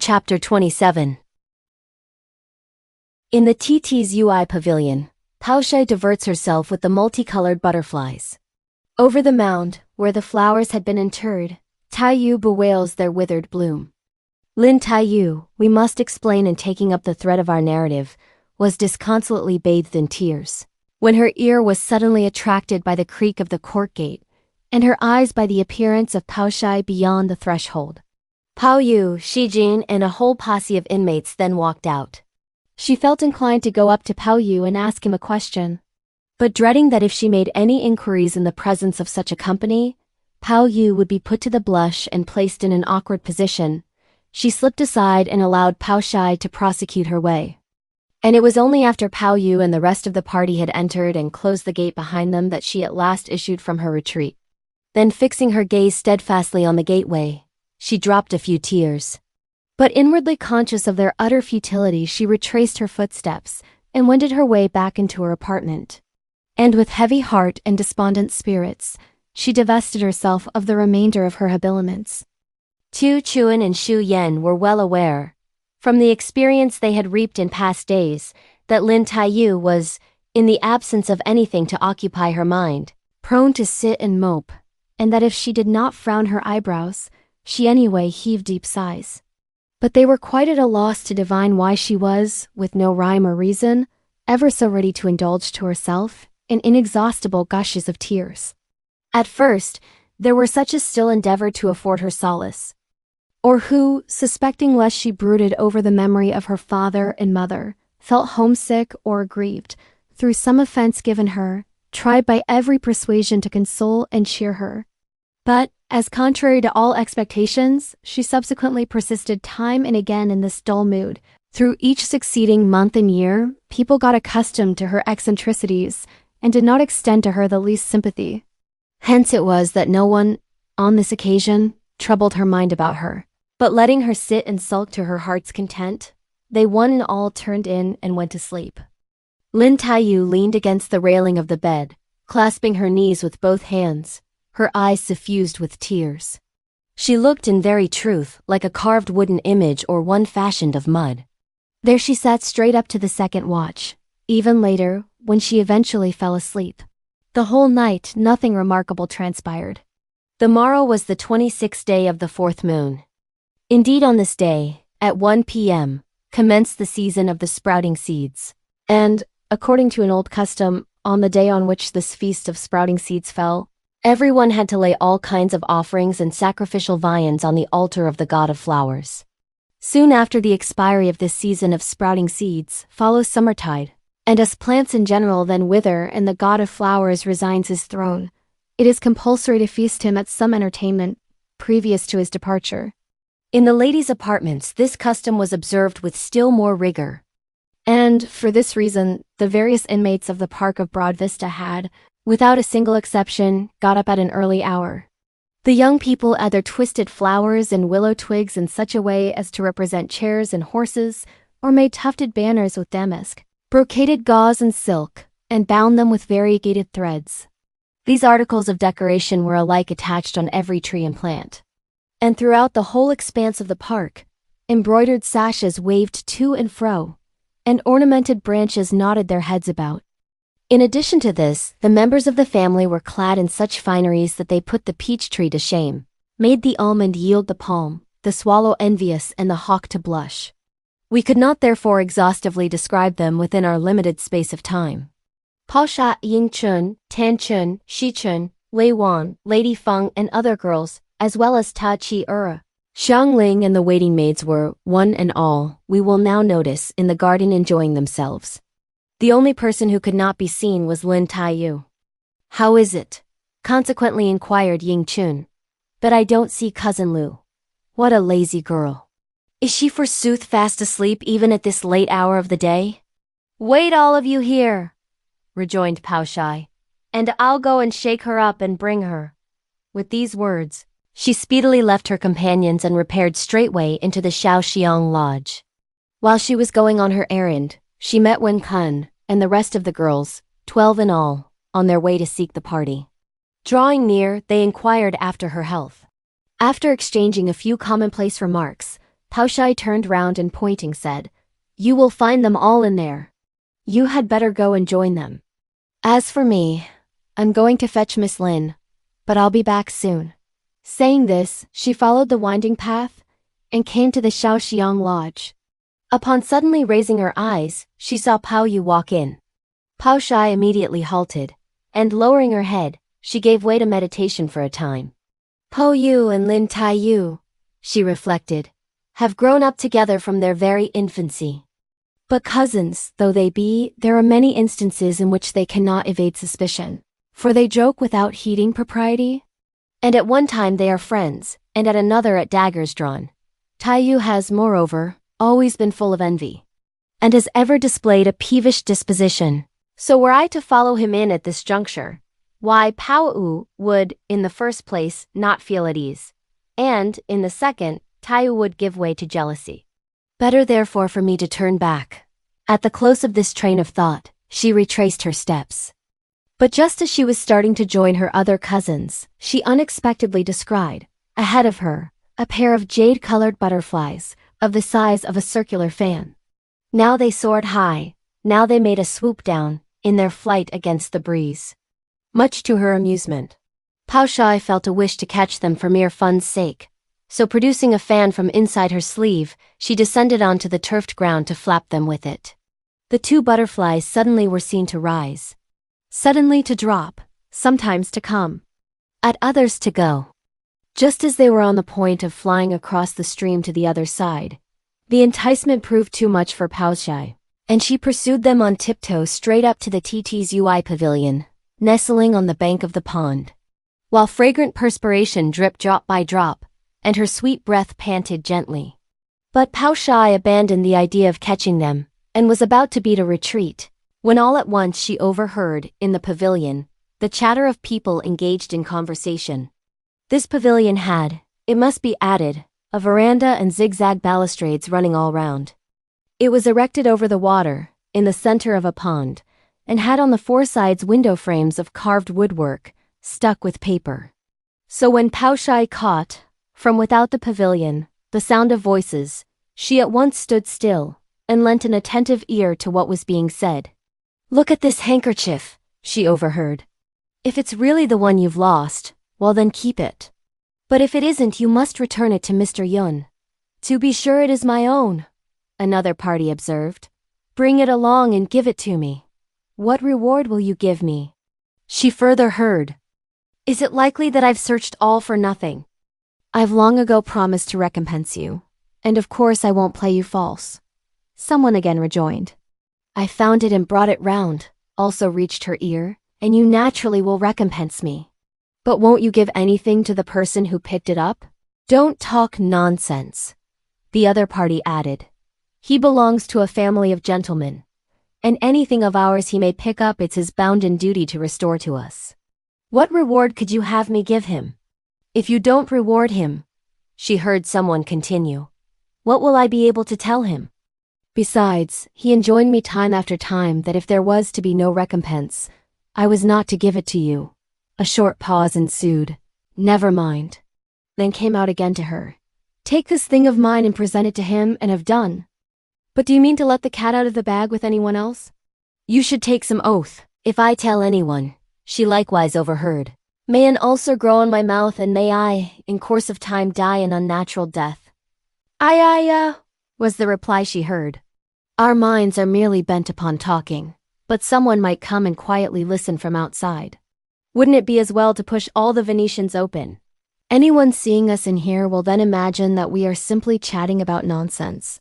Chapter 27. In the Ti Ts'ui pavilion, Pao-ch'ai diverts herself with the multicolored butterflies. Over the mound, where the flowers had been interred, Tai-yü bewails their withered bloom. Tai-yü, we must explain in taking up the thread of our narrative, was disconsolately bathed in tears, when her ear was suddenly attracted by the creak of the court gate, and her eyes by the appearance of Pao-ch'ai beyond the threshold. Baoyu, Shijin, and a whole posse of inmates then walked out. She felt inclined to go up to Baoyu and ask him a question, but dreading that if she made any inquiries in the presence of such a company, Baoyu would be put to the blush and placed in an awkward position, she slipped aside and allowed Pao-ch'ai to prosecute her way. And it was only after Baoyu and the rest of the party had entered and closed the gate behind them that she at last issued from her retreat. Then fixing her gaze steadfastly on the gateway, she dropped a few tears. But inwardly conscious of their utter futility, she retraced her footsteps and wended her way back into her apartment. And with heavy heart and despondent spirits, she divested herself of the remainder of her habiliments. Tu Ts'ui and Xu Yan were well aware, from the experience they had reaped in past days, that Tai-yü was, in the absence of anything to occupy her mind, prone to sit and mope, and that if she did not frown her eyebrows, she anyway heaved deep sighs. But they were quite at a loss to divine why she was, with no rhyme or reason, ever so ready to indulge to herself in inexhaustible gushes of tears. At first, there were such as still endeavored to afford her solace, or who, suspecting lest she brooded over the memory of her father and mother, felt homesick or aggrieved through some offense given her, tried by every persuasion to console and cheer her. But, as contrary to all expectations, she subsequently persisted time and again in this dull mood. Through each succeeding month and year, people got accustomed to her eccentricities and did not extend to her the least sympathy. Hence it was that no one, on this occasion, troubled her mind about her, but letting her sit and sulk to her heart's content, they one and all turned in and went to sleep. Tai-yü leaned against the railing of the bed, clasping her knees with both hands, her eyes suffused with tears. She looked in very truth like a carved wooden image or one fashioned of mud. There she sat straight up to the second watch, even later, when she eventually fell asleep. The whole night nothing remarkable transpired. The morrow was the 26th day of the fourth moon. Indeed, on this day, at 1 p.m., commenced the season of the sprouting seeds, and, according to an old custom, on the day on which this feast of sprouting seeds fell, everyone had to lay all kinds of offerings and sacrificial viands on the altar of the god of flowers. Soon after the expiry of this season of sprouting seeds follows summertide, and as plants in general then wither and the god of flowers resigns his throne, it is compulsory to feast him at some entertainment previous to his departure. In the ladies' apartments, this custom was observed with still more rigor. And, for this reason, the various inmates of the Park of Broad Vista had, without a single exception, got up at an early hour. The young people had their twisted flowers and willow twigs in such a way as to represent chairs and horses, or made tufted banners with damask, brocaded gauze and silk, and bound them with variegated threads. These articles of decoration were alike attached on every tree and plant. And throughout the whole expanse of the park, embroidered sashes waved to and fro, and ornamented branches nodded their heads about. In addition to this, the members of the family were clad in such fineries that they put the peach tree to shame, made the almond yield the palm, the swallow envious, and the hawk to blush. We could not therefore exhaustively describe them within our limited space of time. Pao-ch'ai, Ying-chun, Tan-chun, Shi-chun, Wei-wan, Lady Feng, and other girls, as well as Ta Ts'ui, Xiang-ling and the waiting maids were, one and all, we will now notice, in the garden enjoying themselves. The only person who could not be seen was Tai-yü. "How is it?" consequently inquired Ying-chun. "But I don't see Cousin Lu. What a lazy girl. Is she forsooth fast asleep even at this late hour of the day?" "Wait all of you here," rejoined Pao-ch'ai, "and I'll go and shake her up and bring her." With these words, she speedily left her companions and repaired straightway into the Shaoxiang lodge. While she was going on her errand, she met Wen Kun and the rest of the girls, 12 in all, on their way to seek the party. Drawing near, they inquired after her health. After exchanging a few commonplace remarks, Pao-ch'ai turned round and pointing said, "You will find them all in there. You had better go and join them. As for me, I'm going to fetch Miss Lin, but I'll be back soon." Saying this, she followed the winding path and came to the Shaoxiang lodge. Upon suddenly raising her eyes, she saw Baoyu walk in. Pao-ch'ai immediately halted, and lowering her head, she gave way to meditation for a time. Baoyu and Lin Tai-yü, she reflected, have grown up together from their very infancy. But cousins though they be, there are many instances in which they cannot evade suspicion, for they joke without heeding propriety. And at one time they are friends, and at another at daggers drawn. Tai-yü has, moreover, always been full of envy, and has ever displayed a peevish disposition. So were I to follow him in at this juncture, why Pao-ch'ai would, in the first place, not feel at ease, and, in the second, Tai-yü would give way to jealousy. Better therefore for me to turn back. At the close of this train of thought, she retraced her steps. But just as she was starting to join her other cousins, she unexpectedly descried, ahead of her, a pair of jade-colored butterflies, of the size of a circular fan. Now they soared high, now they made a swoop down, in their flight against the breeze. Much to her amusement, Pao-ch'ai felt a wish to catch them for mere fun's sake, so producing a fan from inside her sleeve, she descended onto the turfed ground to flap them with it. The two butterflies suddenly were seen to rise, suddenly to drop, sometimes to come, at others to go. Just as they were on the point of flying across the stream to the other side, the enticement proved too much for Pao-ch'ai, and she pursued them on tiptoe straight up to the Ti Ts'ui pavilion, nestling on the bank of the pond, while fragrant perspiration dripped drop by drop, and her sweet breath panted gently. But Pao-ch'ai abandoned the idea of catching them, and was about to beat a retreat, when all at once she overheard, in the pavilion, the chatter of people engaged in conversation. This pavilion had, it must be added, a veranda and zigzag balustrades running all round. It was erected over the water, in the center of a pond, and had on the four sides window frames of carved woodwork, stuck with paper. So when Pao-ch'ai caught, from without the pavilion, the sound of voices, she at once stood still, and lent an attentive ear to what was being said. "Look at this handkerchief," she overheard. "If it's really the one you've lost, well then keep it. But if it isn't, you must return it to Mr. Yun." "To be sure it is my own," another party observed. "Bring it along and give it to me." "What reward will you give me?" she further heard. "Is it likely that I've searched all for nothing?" "I've long ago promised to recompense you, and of course I won't play you false," someone again rejoined. "I found it and brought it round," also reached her ear, "and you naturally will recompense me. But won't you give anything to the person who picked it up?" "Don't talk nonsense," the other party added. "He belongs to a family of gentlemen, and anything of ours he may pick up it's his bounden duty to restore to us. What reward could you have me give him? If you don't reward him," she heard someone continue, "what will I be able to tell him? Besides, he enjoined me time after time that if there was to be no recompense, I was not to give it to you." A short pause ensued. "Never mind," then came out again to her. "Take this thing of mine and present it to him and have done." "But do you mean to let the cat out of the bag with anyone else?" "You should take some oath. If I tell anyone," she likewise overheard, "may an ulcer grow on my mouth and may I, in course of time, die an unnatural death." "Ay, was the reply she heard. "Our minds are merely bent upon talking, but someone might come and quietly listen from outside. Wouldn't it be as well to push all the Venetians open? Anyone seeing us in here will then imagine that we are simply chatting about nonsense.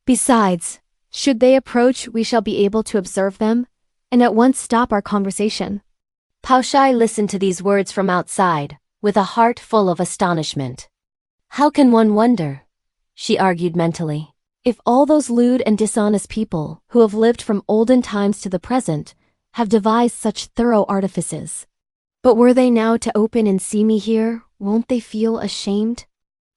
Besides, should they approach, we shall be able to observe them, and at once stop our conversation." Pao-ch'ai listened to these words from outside, with a heart full of astonishment. "How can one wonder," she argued mentally, "if all those lewd and dishonest people, who have lived from olden times to the present, have devised such thorough artifices? But were they now to open and see me here, won't they feel ashamed?"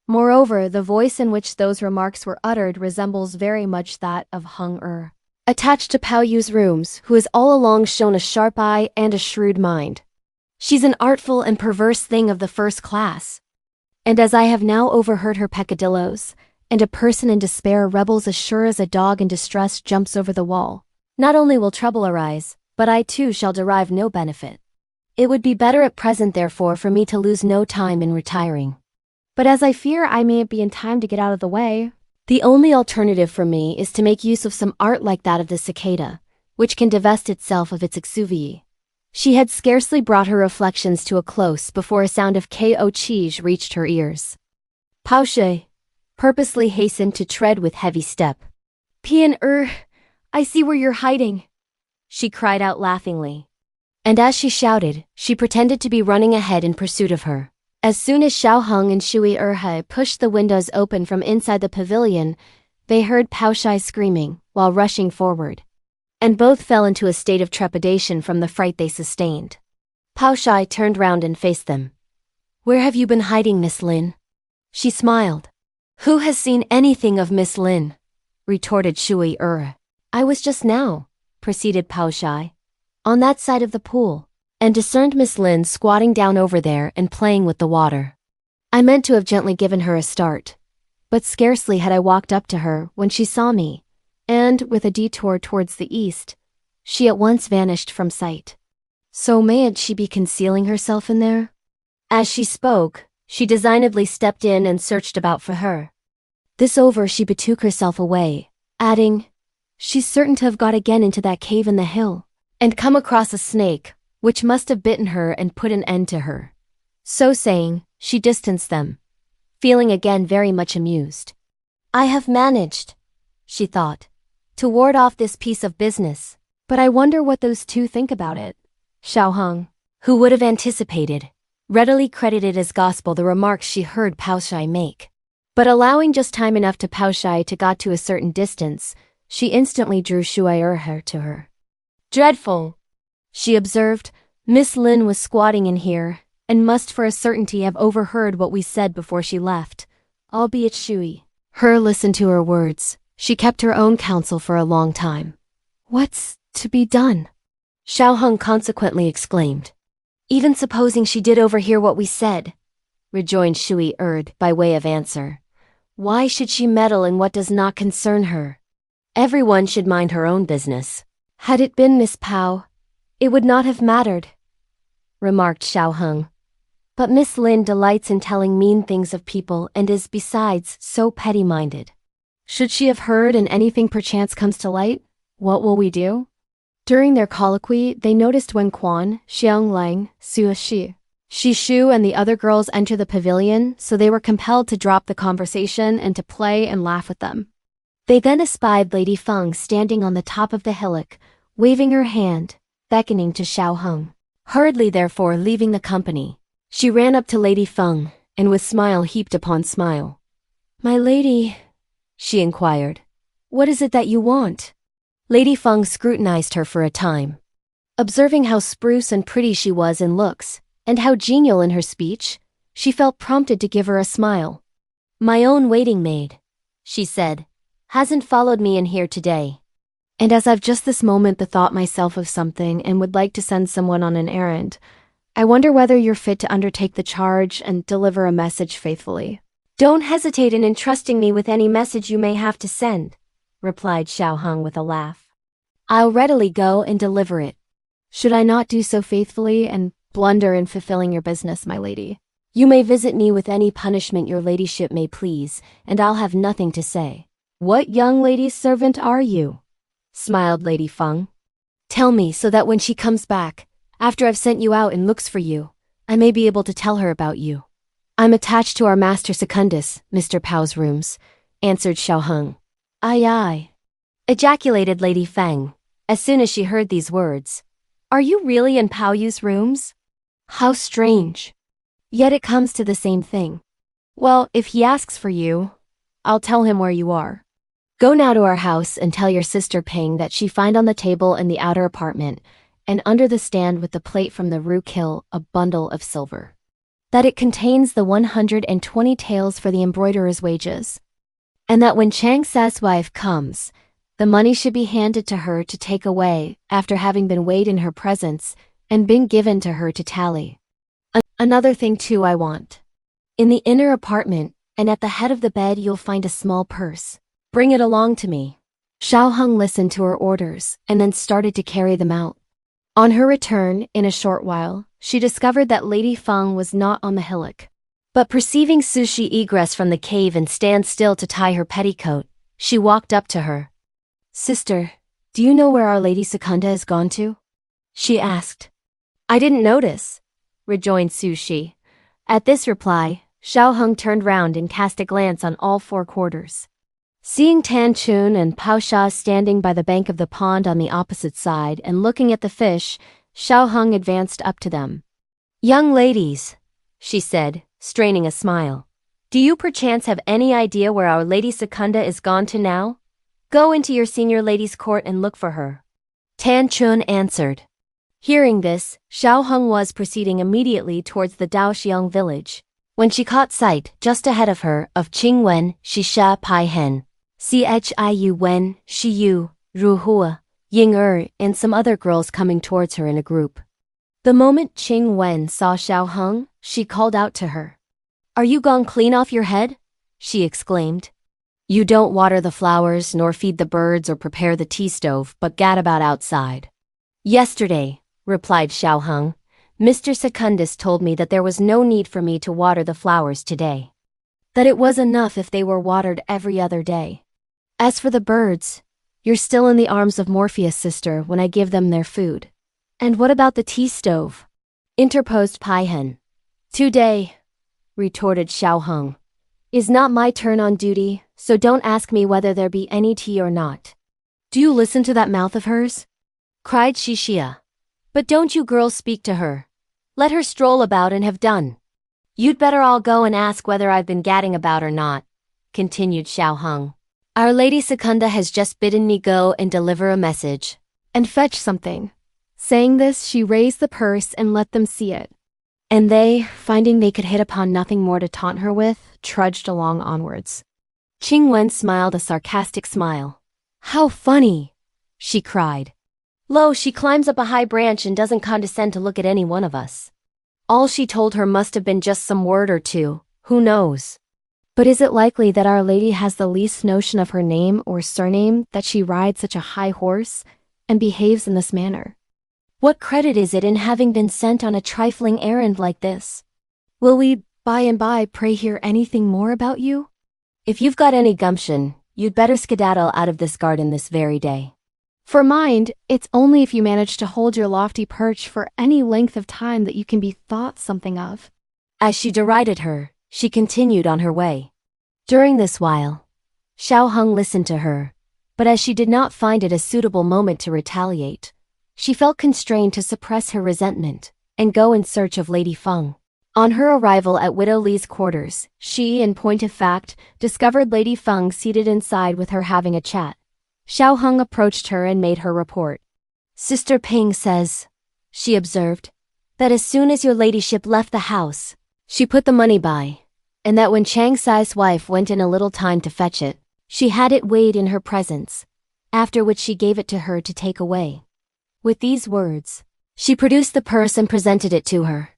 Moreover, the voice in which those remarks were uttered resembles very much that of Hung-er, attached to Pao-yu's rooms, who has all along shown a sharp eye and a shrewd mind. She's an artful and perverse thing of the first class. And as I have now overheard her peccadilloes, and a person in despair rebels as sure as a dog in distress jumps over the wall. Not only will trouble arise, but I too shall derive no benefit. It would be better at present therefore for me to lose no time in retiring. But as I fear I mayn't be in time to get out of the way, the only alternative for me is to make use of some art like that of the cicada, which can divest itself of its exuvii. She had scarcely brought her reflections to a close before a sound of Pao-ch'ai reached her ears. Pao-ch'ai purposely hastened to tread with heavy step. I see where you're hiding, she cried out laughingly. And as she shouted, she pretended to be running ahead in pursuit of her. As soon as Xiaoheng and Shui pushed the windows open from inside the pavilion, they heard Pao-ch'ai screaming while rushing forward. And both fell into a state of trepidation from the fright they sustained. Pao-ch'ai turned round and faced them. "Where have you been hiding, Miss Lin?" She smiled. "Who has seen anything of Miss Lin?" retorted Shui. "I was just now," proceeded Pao-ch'ai, "on that side of the pool, and discerned Miss Lin squatting down over there and playing with the water. I meant to have gently given her a start, but scarcely had I walked up to her when she saw me, and, with a detour towards the east, she at once vanished from sight. So mayn't she be concealing herself in there?" As she spoke, she designedly stepped in and searched about for her. This over, she betook herself away, adding, "She's certain to have got again into that cave in the hill, and come across a snake, which must have bitten her and put an end to her." So saying, she distanced them, feeling again very much amused. "I have managed," she thought, "to ward off this piece of business, but I wonder what those two think about it." Xiaoheng, who would have anticipated, readily credited as gospel the remarks she heard Pao-ch'ai make. But allowing just time enough to Pao-ch'ai to got to a certain distance, she instantly drew Shui to her. "Dreadful," she observed, "Miss Lin was squatting in here, and must for a certainty have overheard what we said before she left, albeit Shui listened to her words. She kept her own counsel for a long time. What's to be done? Xiaoheng consequently exclaimed. Even supposing she did overhear what we said, rejoined Shui by way of answer. Why should she meddle in what does not concern her? Everyone should mind her own business. Had it been Miss Pao, it would not have mattered, remarked Xiaoheng. But Miss Lin delights in telling mean things of people and is, besides, so petty-minded. Should she have heard and anything perchance comes to light, what will we do? During their colloquy, they noticed Wen Quan, Xianglang, Suoshi, Shishu and the other girls enter the pavilion, so they were compelled to drop the conversation and to play and laugh with them. They then espied Lady Feng standing on the top of the hillock, waving her hand, beckoning to Xiaoheng. Hurriedly therefore leaving the company, she ran up to Lady Feng, and with smile heaped upon smile. My lady, she inquired, what is it that you want? Lady Feng scrutinized her for a time. Observing how spruce and pretty she was in looks, and how genial in her speech, she felt prompted to give her a smile. My own waiting maid, she said, hasn't followed me in here today. And as I've just this moment bethought myself of something and would like to send someone on an errand, I wonder whether you're fit to undertake the charge and deliver a message faithfully. Don't hesitate in entrusting me with any message you may have to send, replied Xiaoheng with a laugh. I'll readily go and deliver it. Should I not do so faithfully and blunder in fulfilling your business, my lady? You may visit me with any punishment your ladyship may please, and I'll have nothing to say. What young lady's servant are you? Smiled Lady Feng. Tell me so that when she comes back, after I've sent you out and looks for you, I may be able to tell her about you. I'm attached to our master secundus, Mr. Pao's rooms, answered Xiaoheng. Aye aye, ejaculated Lady Feng, as soon as she heard these words. Are you really in Pao-yu's rooms? How strange. Yet it comes to the same thing. Well, if he asks for you, I'll tell him where you are. Go now to our house and tell your sister Ping that she find on the table in the outer apartment, and under the stand with the plate from the rook-hill, a bundle of silver. That it contains the 120 taels for the embroiderer's wages. And that when Chang Sa's wife comes, the money should be handed to her to take away after having been weighed in her presence and been given to her to tally. Another thing too I want. In the inner apartment, and at the head of the bed you'll find a small purse. Bring it along to me." Xiao Heng listened to her orders and then started to carry them out. On her return, in a short while, she discovered that Lady Feng was not on the hillock. But perceiving Sushi egress from the cave and stand still to tie her petticoat, she walked up to her. "Sister, do you know where Our Lady Secunda has gone to?" she asked. "I didn't notice," rejoined Sushi. At this reply, Xiao Heng turned round and cast a glance on all four quarters. Seeing Tan Chun and Pao-ch'ai standing by the bank of the pond on the opposite side and looking at the fish, Xiao Heng advanced up to them. "Young ladies," she said, straining a smile, "do you perchance have any idea where Our Lady Secunda is gone to now? Go into your senior lady's court and look for her." Tan Chun answered. Hearing this, Xiao Heng was proceeding immediately towards the Daoxiang village, when she caught sight, just ahead of her, of Qing Wen, Shisha Pai Hen, Chiu Wen, Shiyu, Ru Hua, Ying and some other girls coming towards her in a group. The moment Qing Wen saw Xiao Heng, she called out to her. "Are you gone clean off your head?" she exclaimed. "You don't water the flowers, nor feed the birds or prepare the tea stove, but gad about outside." "Yesterday," replied Xiao Heng, "Mr. Secundus told me that there was no need for me to water the flowers today. That it was enough if they were watered every other day. As for the birds, you're still in the arms of Morpheus, sister, when I give them their food." "And what about the tea stove?" interposed Pai Hen. "Today," retorted Xiao Heng, "is not my turn on duty, so don't ask me whether there be any tea or not." "Do you listen to that mouth of hers?" cried Shishia. "But don't you girls speak to her. Let her stroll about and have done." "You'd better all go and ask whether I've been gadding about or not," continued Xiao Heng. "Our Lady Secunda has just bidden me go and deliver a message, and fetch something." Saying this, she raised the purse and let them see it. And they, finding they could hit upon nothing more to taunt her with, trudged along onwards. Qing Wen smiled a sarcastic smile. "How funny!" she cried. "Lo, she climbs up a high branch and doesn't condescend to look at any one of us. All she told her must have been just some word or two, who knows? But is it likely that Our Lady has the least notion of her name or surname, that she rides such a high horse and behaves in this manner? What credit is it in having been sent on a trifling errand like this? Will we, by and by, pray hear anything more about you? If you've got any gumption, you'd better skedaddle out of this garden this very day. For mind, it's only if you manage to hold your lofty perch for any length of time that you can be thought something of." As she derided her, she continued on her way. During this while, Xiao Heng listened to her, but as she did not find it a suitable moment to retaliate, she felt constrained to suppress her resentment and go in search of Lady Feng. On her arrival at Widow Li's quarters, she, in point of fact, discovered Lady Feng seated inside with her having a chat. Xiao Heng approached her and made her report. "Sister Ping says," she observed, "that as soon as your ladyship left the house, she put the money by, and that when Chang Sai's wife went in a little time to fetch it, she had it weighed in her presence, after which she gave it to her to take away." With these words, she produced the purse and presented it to her.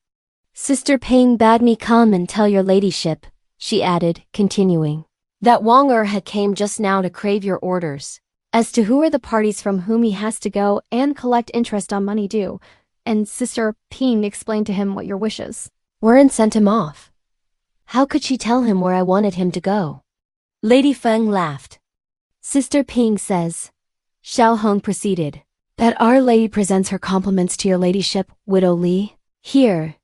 "Sister Ping bade me come and tell your ladyship," she added, continuing, "that Wang had came just now to crave your orders as to who are the parties from whom he has to go and collect interest on money due, and Sister Ping explained to him what your wishes were and sent him off." "How could she tell him where I wanted him to go?" Lady Feng laughed. "Sister Ping says," Xiao Heng proceeded, "that Our Lady presents her compliments to your ladyship, Widow Li, here,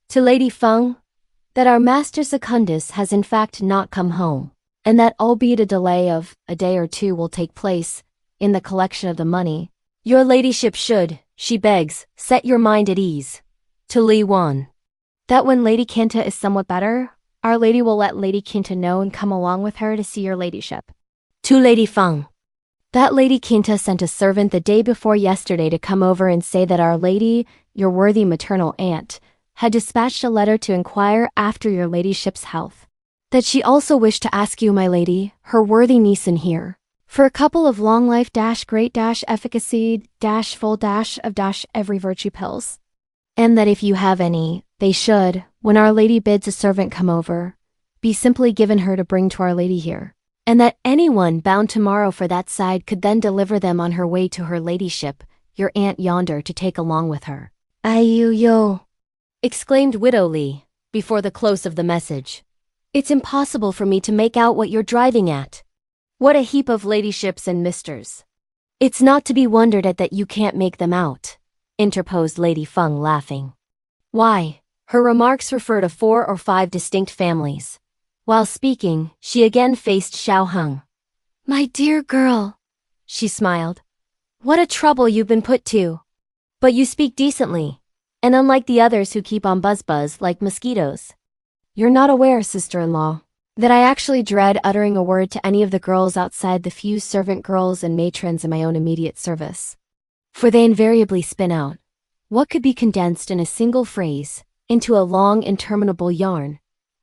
to Lady Feng, that our Master Secundus has in fact not come home, and that albeit a delay of a day or two will take place in the collection of the money, your ladyship should, she begs, set your mind at ease. To Li Wan, that when Lady Kinta is somewhat better, Our Lady will let Lady Kinta know and come along with her to see your ladyship. To Lady Feng, that Lady Kinta sent a servant the day before yesterday to come over and say that Our Lady, your worthy maternal aunt, had dispatched a letter to inquire after your ladyship's health. That she also wished to ask you, my lady, her worthy niece in here, for a couple of long life great efficacy full of every virtue pills. And that if you have any, they should, when Our Lady bids a servant come over, be simply given her to bring to Our Lady here, and that anyone bound tomorrow for that side could then deliver them on her way to her ladyship, your aunt yonder, to take along with her. Ai-yu-yo, exclaimed Widow Li, before the close of the message. It's impossible for me to make out what you're driving at. What a heap of ladyships and misters. It's not to be wondered at that you can't make them out, interposed Lady Feng, laughing. Why, her remarks refer to 4 or 5 distinct families. While speaking, she again faced Xiao Heng. My dear girl, she smiled. What a trouble you've been put to. But you speak decently, and unlike the others who keep on buzz like mosquitoes. You're not aware, sister-in-law, that I actually dread uttering a word to any of the girls outside the few servant girls and matrons in my own immediate service. For they invariably spin out what could be condensed in a single phrase into a long interminable yarn,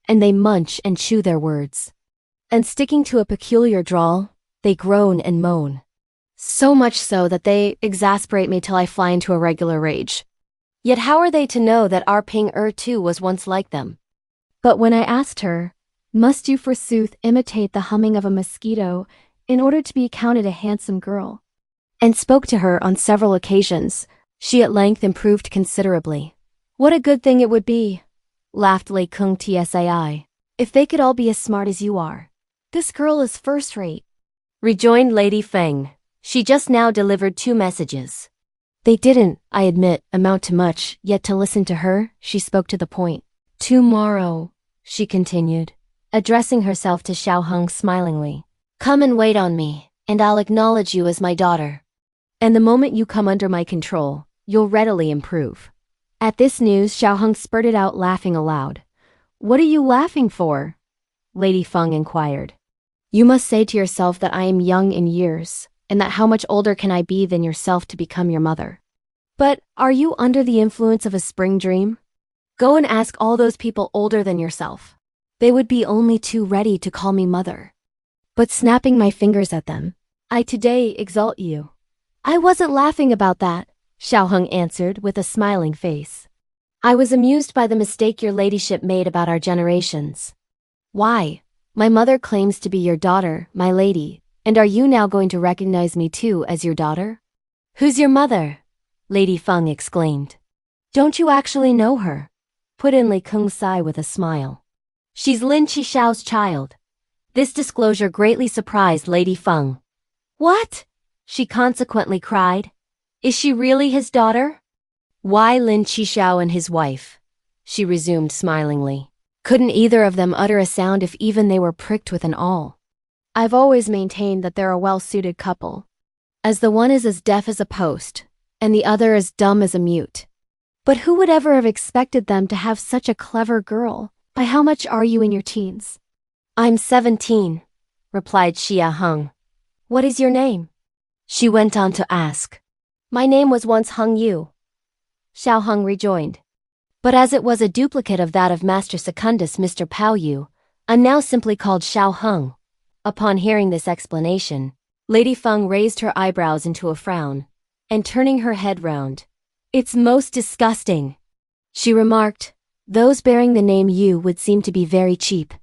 and they munch and chew their words. And sticking to a peculiar drawl, they groan and moan. So much so that they exasperate me till I fly into a regular rage. Yet how are they to know that our Ping too was once like them? But when I asked her, must you forsooth imitate the humming of a mosquito in order to be accounted a handsome girl, and spoke to her on several occasions, she at length improved considerably. What a good thing it would be, laughed Lei Kung Tsai, if they could all be as smart as you are. This girl is first-rate, rejoined Lady Feng. She just now delivered 2 messages. They didn't, I admit, amount to much, yet to listen to her, she spoke to the point. Tomorrow, she continued, addressing herself to Xiao Heng smilingly. Come and wait on me, and I'll acknowledge you as my daughter. And the moment you come under my control, you'll readily improve. At this news, Xiao Heng spurted out laughing aloud. What are you laughing for? Lady Feng inquired. You must say to yourself that I am young in years, and that how much older can I be than yourself to become your mother. But are you under the influence of a spring dream? Go and ask all those people older than yourself. They would be only too ready to call me mother. But snapping my fingers at them, I today exalt you. I wasn't laughing about that, Xiao Heng answered with a smiling face. I was amused by the mistake your ladyship made about our generations. Why, my mother claims to be your daughter, my lady, and are you now going to recognize me too as your daughter? Who's your mother? Lady Feng exclaimed. Don't you actually know her? Put in Lei Kung Sai with a smile. She's Lin Qishao's child. This disclosure greatly surprised Lady Feng. What? She consequently cried. Is she really his daughter? Why Lin Qishao and his wife? She resumed smilingly. Couldn't either of them utter a sound if even they were pricked with an awl. I've always maintained that they're a well-suited couple, as the one is as deaf as a post, and the other as dumb as a mute. But who would ever have expected them to have such a clever girl? By how much are you in your teens? I'm 17, replied Xia Heng. What is your name? She went on to ask. My name was once Heng Yu, Xiao Heng rejoined. But as it was a duplicate of that of Master Secundus Mr. Pao-Yu, I'm now simply called Xiao Heng. Upon hearing this explanation, Lady Feng raised her eyebrows into a frown, and turning her head round, It's most disgusting, she remarked. Those bearing the name Yu would seem to be very cheap.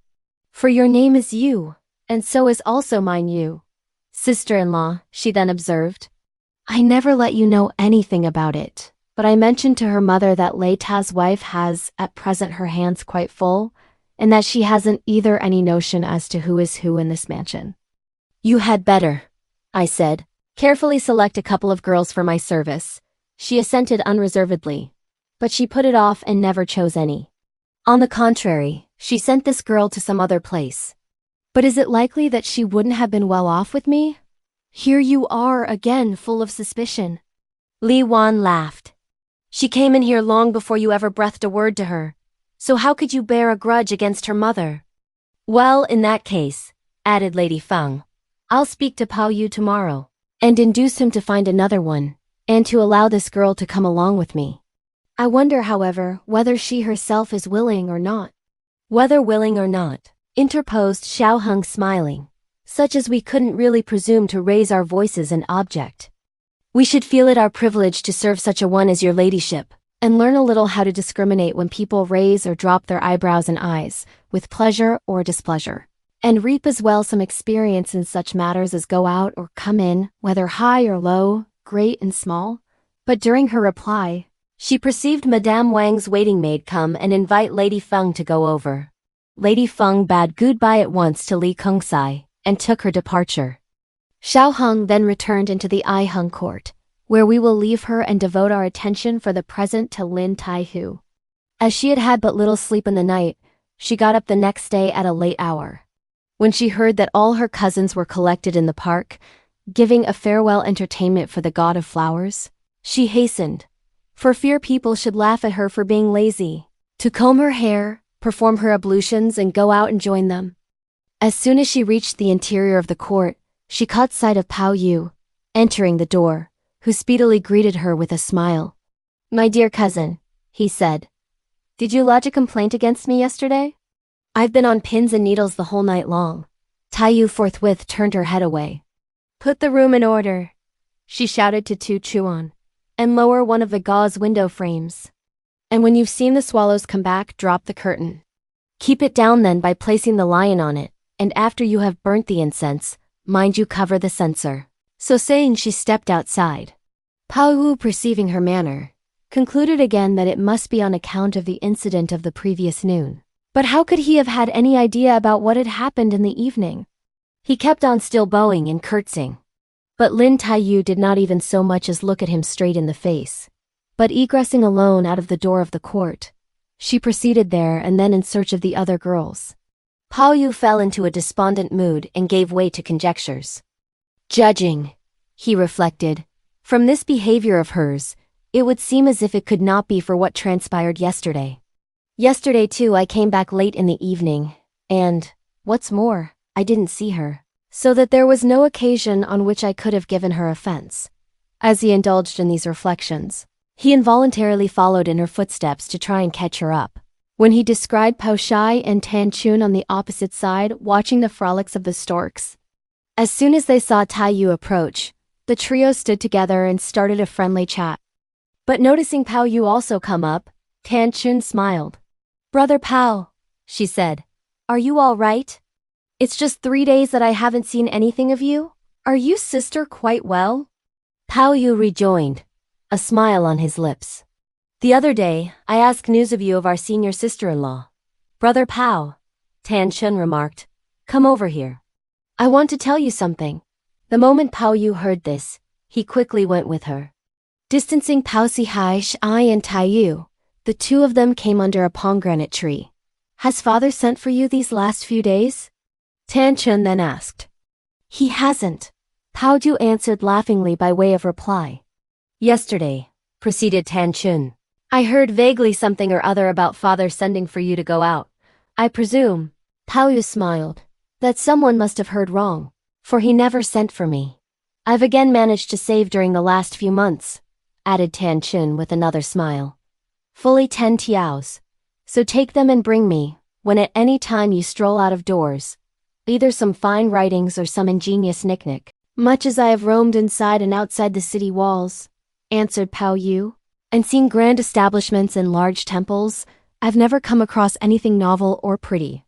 For your name is Yu, and so is also mine Yu. Sister-in-law, she then observed. I never let you know anything about it, but I mentioned to her mother that Lei Ta's wife has, at present, her hands quite full, and that she hasn't either any notion as to who is who in this mansion. You had better, I said. Carefully select a couple of girls for my service. She assented unreservedly, but she put it off and never chose any. On the contrary, she sent this girl to some other place. But is it likely that she wouldn't have been well off with me? Here you are again, full of suspicion. Li Wan laughed. She came in here long before you ever breathed a word to her. So how could you bear a grudge against her mother? Well, in that case, added Lady Feng, I'll speak to Pao-Yu tomorrow, and induce him to find another one, and to allow this girl to come along with me. I wonder, however, whether she herself is willing or not. Whether willing or not, interposed Xiao Heng smiling, such as we couldn't really presume to raise our voices and object. We should feel it our privilege to serve such a one as your ladyship, and learn a little how to discriminate when people raise or drop their eyebrows and eyes, with pleasure or displeasure. And reap as well some experience in such matters as go out or come in, whether high or low, great and small. But during her reply, she perceived Madame Wang's waiting maid come and invite Lady Feng to go over. Lady Feng bade goodbye at once to Li Kengsai, and took her departure. Xiao Heng then returned into the I Heng court, where we will leave her and devote our attention for the present to Lin Tai-yü. As she had had but little sleep in the night, she got up the next day at a late hour. When she heard that all her cousins were collected in the park, giving a farewell entertainment for the god of flowers, she hastened, for fear people should laugh at her for being lazy, to comb her hair, perform her ablutions and go out and join them. As soon as she reached the interior of the court, she caught sight of Pao-yü, entering the door, who speedily greeted her with a smile. "My dear cousin," he said, "did you lodge a complaint against me yesterday? I've been on pins and needles the whole night long." Tai-yü forthwith turned her head away. "Put the room in order," she shouted to Ti Ts'ui, "and lower one of the gauze window frames. And when you've seen the swallows come back, drop the curtain. Keep it down then by placing the lion on it, and after you have burnt the incense, mind you cover the censer." So saying, she stepped outside. Pao-yü, perceiving her manner, concluded again that it must be on account of the incident of the previous noon. But how could he have had any idea about what had happened in the evening? He kept on still bowing and curtsying. But Lin Tai-yü did not even so much as look at him straight in the face. But egressing alone out of the door of the court, she proceeded there and then in search of the other girls. Pao-yü fell into a despondent mood and gave way to conjectures. Judging, he reflected, from this behavior of hers, it would seem as if it could not be for what transpired yesterday. Yesterday too I came back late in the evening, and, what's more, I didn't see her, so that there was no occasion on which I could have given her offense. As he indulged in these reflections, he involuntarily followed in her footsteps to try and catch her up. When he descried Pao-ch'ai and Tan-chun on the opposite side watching the frolics of the storks. As soon as they saw Tai-yü approach, the trio stood together and started a friendly chat. But noticing Pao-yü also come up, Tan-chun smiled. "Brother Pao," she said, "are you all right? It's just 3 days that I haven't seen anything of you. Are you sister quite well?" Pao-yü rejoined, a smile on his lips. "The other day, I asked news of you of our senior sister-in-law. Brother Pao," Tan-chun remarked, "come over here. I want to tell you something." The moment Pao-yü heard this, he quickly went with her. Distancing Pao-ch'ai and Tai-yü, the two of them came under a pomegranate tree. "Has father sent for you these last few days?" Tan-chun then asked. "He hasn't," Pao-yü answered laughingly by way of reply. "Yesterday," proceeded Tan-chun, "I heard vaguely something or other about father sending for you to go out. I presume," Pao-yü smiled, "that someone must have heard wrong, for he never sent for me. I've again managed to save during the last few months," added Tan-chun with another smile. "Fully 10 tiaos. So take them and bring me, when at any time you stroll out of doors, either some fine writings or some ingenious knick-knack." "Much as I have roamed inside and outside the city walls," answered Pao-yü, "and seen grand establishments and large temples, I've never come across anything novel or pretty.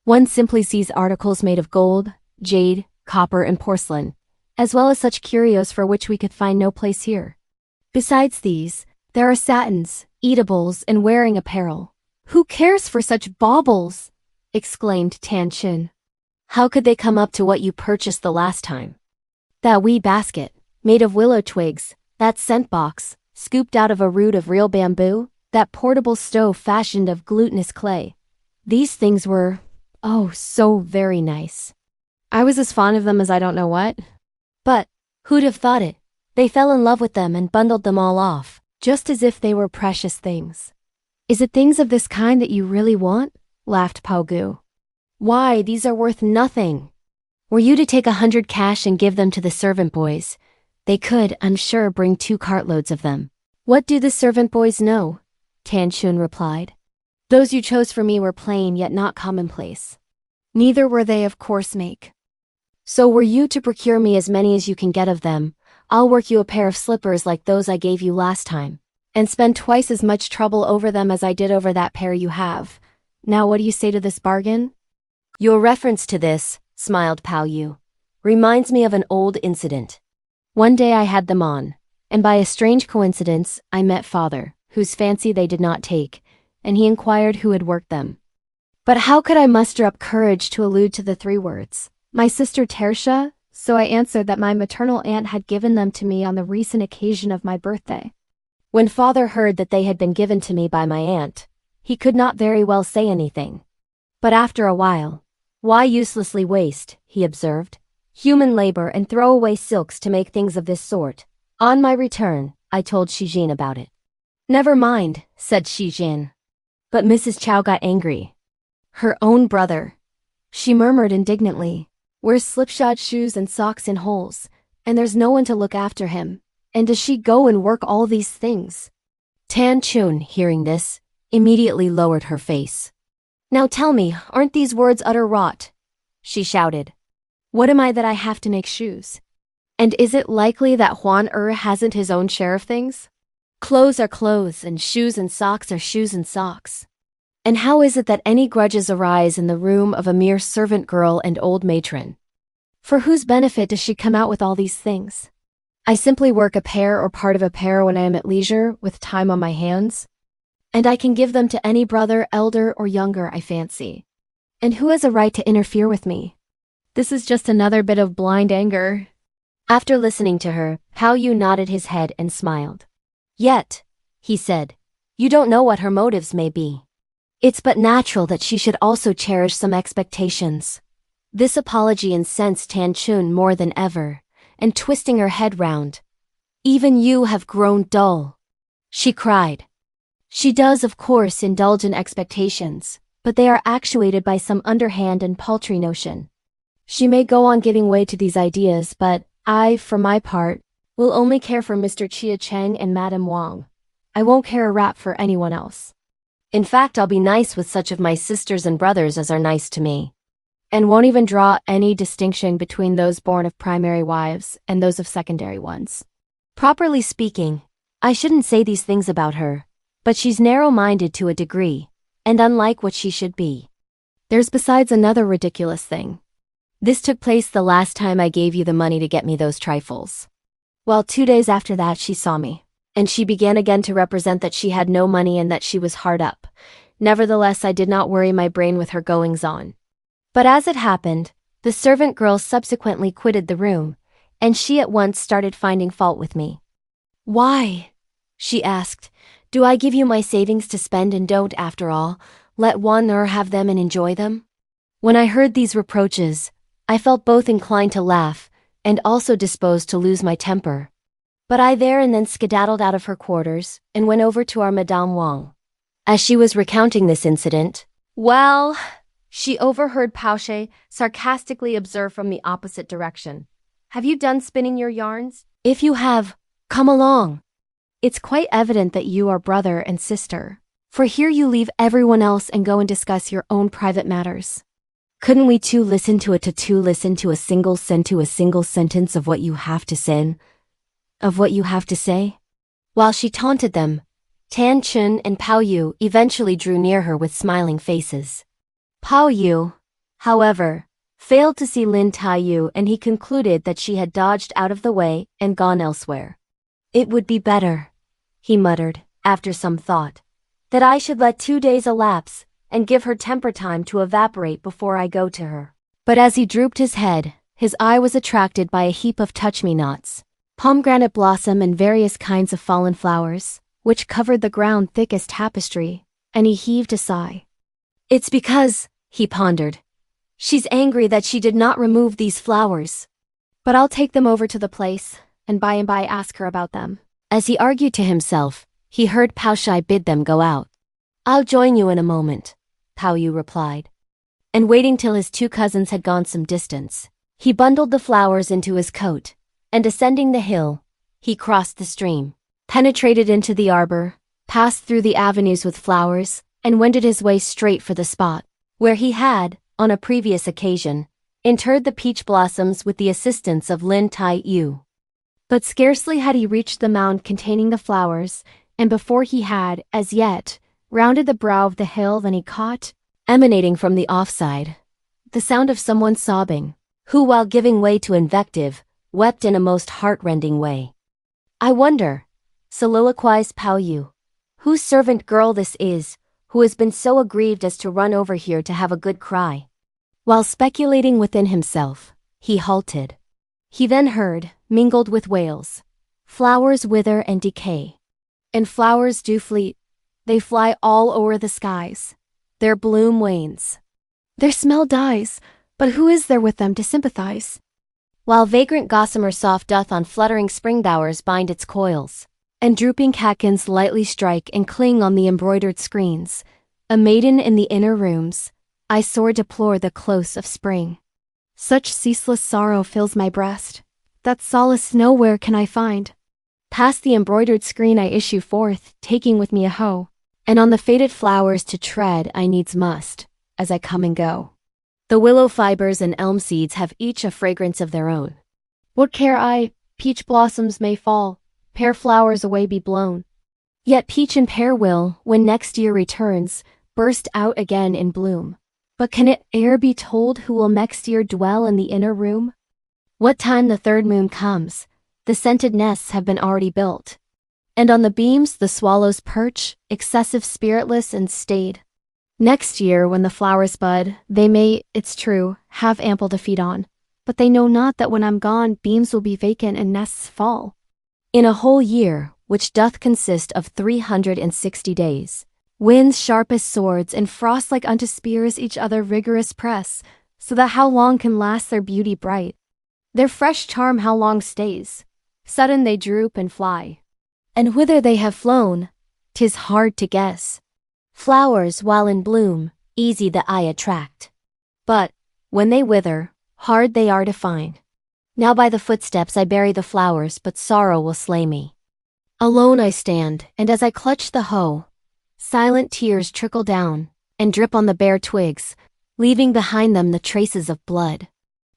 One simply sees articles made of gold, jade, copper and porcelain, as well as such curios for which we could find no place here. Besides these, there are satins, eatables and wearing apparel." "Who cares for such baubles?" exclaimed Tan-chun. "How could they come up to what you purchased the last time? That wee basket, made of willow twigs, that scent box, scooped out of a root of real bamboo, that portable stove fashioned of glutinous clay. These things were, oh, so very nice. I was as fond of them as I don't know what. But, who'd have thought it? They fell in love with them and bundled them all off, just as if they were precious things." "Is it things of this kind that you really want?" laughed Pao-yü. "Why, these are worth nothing. Were you to take 100 cash and give them to the servant boys, they could, I'm sure, bring 2 cartloads of them." "What do the servant boys know?" Tan-chun replied. "Those you chose for me were plain yet not commonplace. Neither were they of coarse make. So were you to procure me as many as you can get of them, I'll work you a pair of slippers like those I gave you last time." and spend twice as much trouble over them as I did over that pair you have. Now what do you say to this bargain? Your reference to this, smiled Pao-yu, reminds me of an old incident. One day I had them on, and by a strange coincidence, I met father, whose fancy they did not take, and he inquired who had worked them. But how could I muster up courage to allude to the 3 words? My sister Tertia, so I answered that my maternal aunt had given them to me on the recent occasion of my birthday. When father heard that they had been given to me by my aunt, he could not very well say anything. But after a while, why uselessly waste, he observed, human labor and throw away silks to make things of this sort. On my return, I told Shijin about it. Never mind, said Shijin. But Mrs. Chow got angry. Her own brother, she murmured indignantly, wears slipshod shoes and socks in holes, and there's no one to look after him. And does she go and work all these things? Tan Chun, hearing this, immediately lowered her face. Now tell me, aren't these words utter rot? She shouted. What am I that I have to make shoes? And is it likely that Huan hasn't his own share of things? Clothes are clothes, and shoes and socks are shoes and socks. And how is it that any grudges arise in the room of a mere servant girl and old matron? For whose benefit does she come out with all these things? I simply work a pair or part of a pair when I am at leisure, with time on my hands. And I can give them to any brother, elder or younger, I fancy. And who has a right to interfere with me? This is just another bit of blind anger. After listening to her, Pao-yu nodded his head and smiled. Yet, he said, you don't know what her motives may be. It's but natural that she should also cherish some expectations. This apology incensed Tan Chun more than ever, and twisting her head round. Even you have grown dull, she cried. She does, of course, indulge in expectations, but they are actuated by some underhand and paltry notion. She may go on giving way to these ideas, but I, for my part, will only care for Mr. Chia Cheng and Madame Wang. I won't care a rap for anyone else. In fact, I'll be nice with such of my sisters and brothers as are nice to me, and won't even draw any distinction between those born of primary wives and those of secondary ones. Properly speaking, I shouldn't say these things about her, but she's narrow-minded to a degree, and unlike what she should be. There's besides another ridiculous thing. This took place the last time I gave you the money to get me those trifles. Well, 2 days after that she saw me, and she began again to represent that she had no money and that she was hard up. Nevertheless, I did not worry my brain with her goings-on. But as it happened, the servant girl subsequently quitted the room, and she at once started finding fault with me. Why, she asked, do I give you my savings to spend and don't, after all, let one have them and enjoy them? When I heard these reproaches, I felt both inclined to laugh, and also disposed to lose my temper. But I there and then skedaddled out of her quarters, and went over to our Madame Wang. As she was recounting this incident, well, she overheard Pao-ch'ai sarcastically observe from the opposite direction. Have you done spinning your yarns? If you have, come along. It's quite evident that you are brother and sister, for here you leave everyone else and go and discuss your own private matters. Couldn't we two listen to a single sentence of what you have to say? While she taunted them, Tan Chun and Pao-yu eventually drew near her with smiling faces. Pao-yu, however, failed to see Lin Tai-yü, and he concluded that she had dodged out of the way and gone elsewhere. It would be better, he muttered, after some thought, that I should let 2 days elapse and give her temper time to evaporate before I go to her. But as he drooped his head, his eye was attracted by a heap of touch-me-nots, pomegranate blossom and various kinds of fallen flowers, which covered the ground thick as tapestry, and he heaved a sigh. It's because, he pondered, she's angry that she did not remove these flowers. But I'll take them over to the place, and by ask her about them. As he argued to himself, he heard Pao-ch'ai bid them go out. I'll join you in a moment, Pao-yu replied. And waiting till his 2 cousins had gone some distance, he bundled the flowers into his coat, and ascending the hill, he crossed the stream, penetrated into the arbor, passed through the avenues with flowers, and wended his way straight for the spot where he had, on a previous occasion, interred the peach blossoms with the assistance of Lin Tai-yü. But scarcely had he reached the mound containing the flowers, and before he had, as yet, rounded the brow of the hill than he caught, emanating from the offside, the sound of someone sobbing, who, while giving way to invective, wept in a most heart-rending way. "I wonder," soliloquized Pao-ch'ai, "whose servant girl this is, who has been so aggrieved as to run over here to have a good cry." While speculating within himself, he halted. He then heard, mingled with wails, "Flowers wither and decay. And flowers do fleet. They fly all o'er the skies. Their bloom wanes. Their smell dies, but who is there with them to sympathize? While vagrant gossamer soft doth on fluttering spring bowers bind its coils, and drooping catkins lightly strike and cling on the embroidered screens, a maiden in the inner rooms, I sore deplore the close of spring. Such ceaseless sorrow fills my breast, that solace nowhere can I find. Past the embroidered screen I issue forth, taking with me a hoe, and on the faded flowers to tread I needs must, as I come and go. The willow fibers and elm seeds have each a fragrance of their own. What care I, peach blossoms may fall, pear flowers away be blown. Yet peach and pear will, when next year returns, burst out again in bloom. But can it e'er be told who will next year dwell in the inner room? What time the third moon comes, the scented nests have been already built, and on the beams the swallows perch, excessive spiritless and staid. Next year, when the flowers bud, they may, it's true, have ample to feed on, but they know not that when I'm gone, beams will be vacant and nests fall. In a whole year, which doth consist of 360 days, winds sharp as swords and frost like unto spears each other rigorous press, so that how long can last their beauty bright? Their fresh charm how long stays? Sudden they droop and fly. And whither they have flown, 'tis hard to guess. Flowers, while in bloom, easy the eye attract. But, when they wither, hard they are to find. Now by the footsteps I bury the flowers, but sorrow will slay me. Alone I stand, and as I clutch the hoe, silent tears trickle down, and drip on the bare twigs, leaving behind them the traces of blood.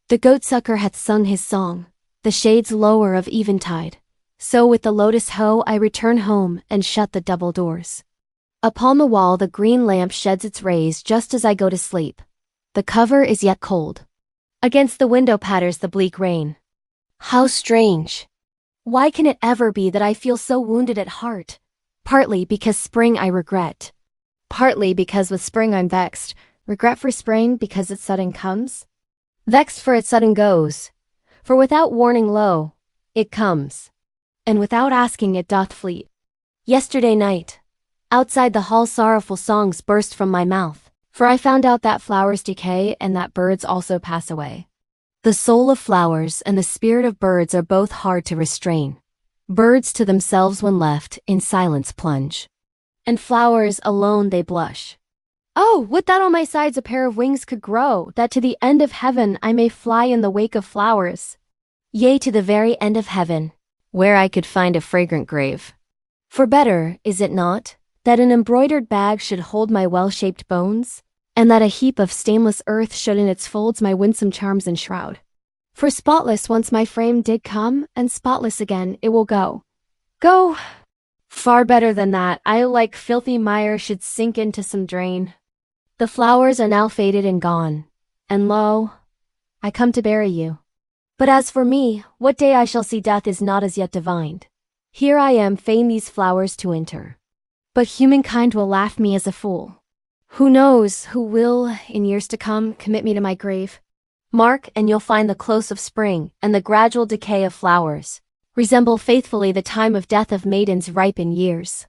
The goatsucker hath sung his song, the shades lower of eventide. So with the lotus hoe I return home and shut the double doors. Upon the wall the green lamp sheds its rays just as I go to sleep. The cover is yet cold. Against the window patters the bleak rain. How strange! Why can it ever be that I feel so wounded at heart? Partly because spring I regret. Partly because with spring I'm vexed. Regret for spring because its sudden comes. Vexed for its sudden goes. For without warning lo, it comes. And without asking it doth fleet. Yesterday night, outside the hall sorrowful songs burst from my mouth, for I found out that flowers decay and that birds also pass away. The soul of flowers and the spirit of birds are both hard to restrain. Birds to themselves when left, in silence plunge. And flowers alone they blush. Oh, would that on my sides a pair of wings could grow, that to the end of heaven I may fly in the wake of flowers. Yea, to the very end of heaven, where I could find a fragrant grave. For better, is it not, that an embroidered bag should hold my well-shaped bones, and that a heap of stainless earth should in its folds my winsome charms enshroud? For spotless once my frame did come, and spotless again it will go. Go! Far better than that, I like filthy mire should sink into some drain. The flowers are now faded and gone, and lo, I come to bury you. But as for me, what day I shall see death is not as yet divined. Here I am fain these flowers to enter. But humankind will laugh me as a fool. Who knows who will, in years to come, commit me to my grave? Mark, and you'll find the close of spring and the gradual decay of flowers resemble faithfully the time of death of maidens ripe in years.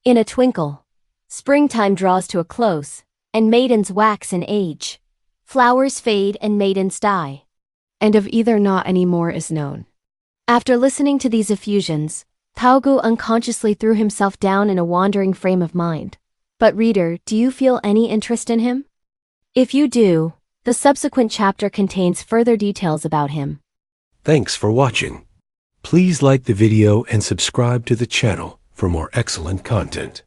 In a twinkle, springtime draws to a close, and maidens wax in age. Flowers fade and maidens die, and of either not any more is known. After listening to these effusions, Pao-ch'ai unconsciously threw himself down in a wandering frame of mind. But reader, do you feel any interest in him? If you do, the subsequent chapter contains further details about him. Thanks for watching. Please like the video and subscribe to the channel for more excellent content.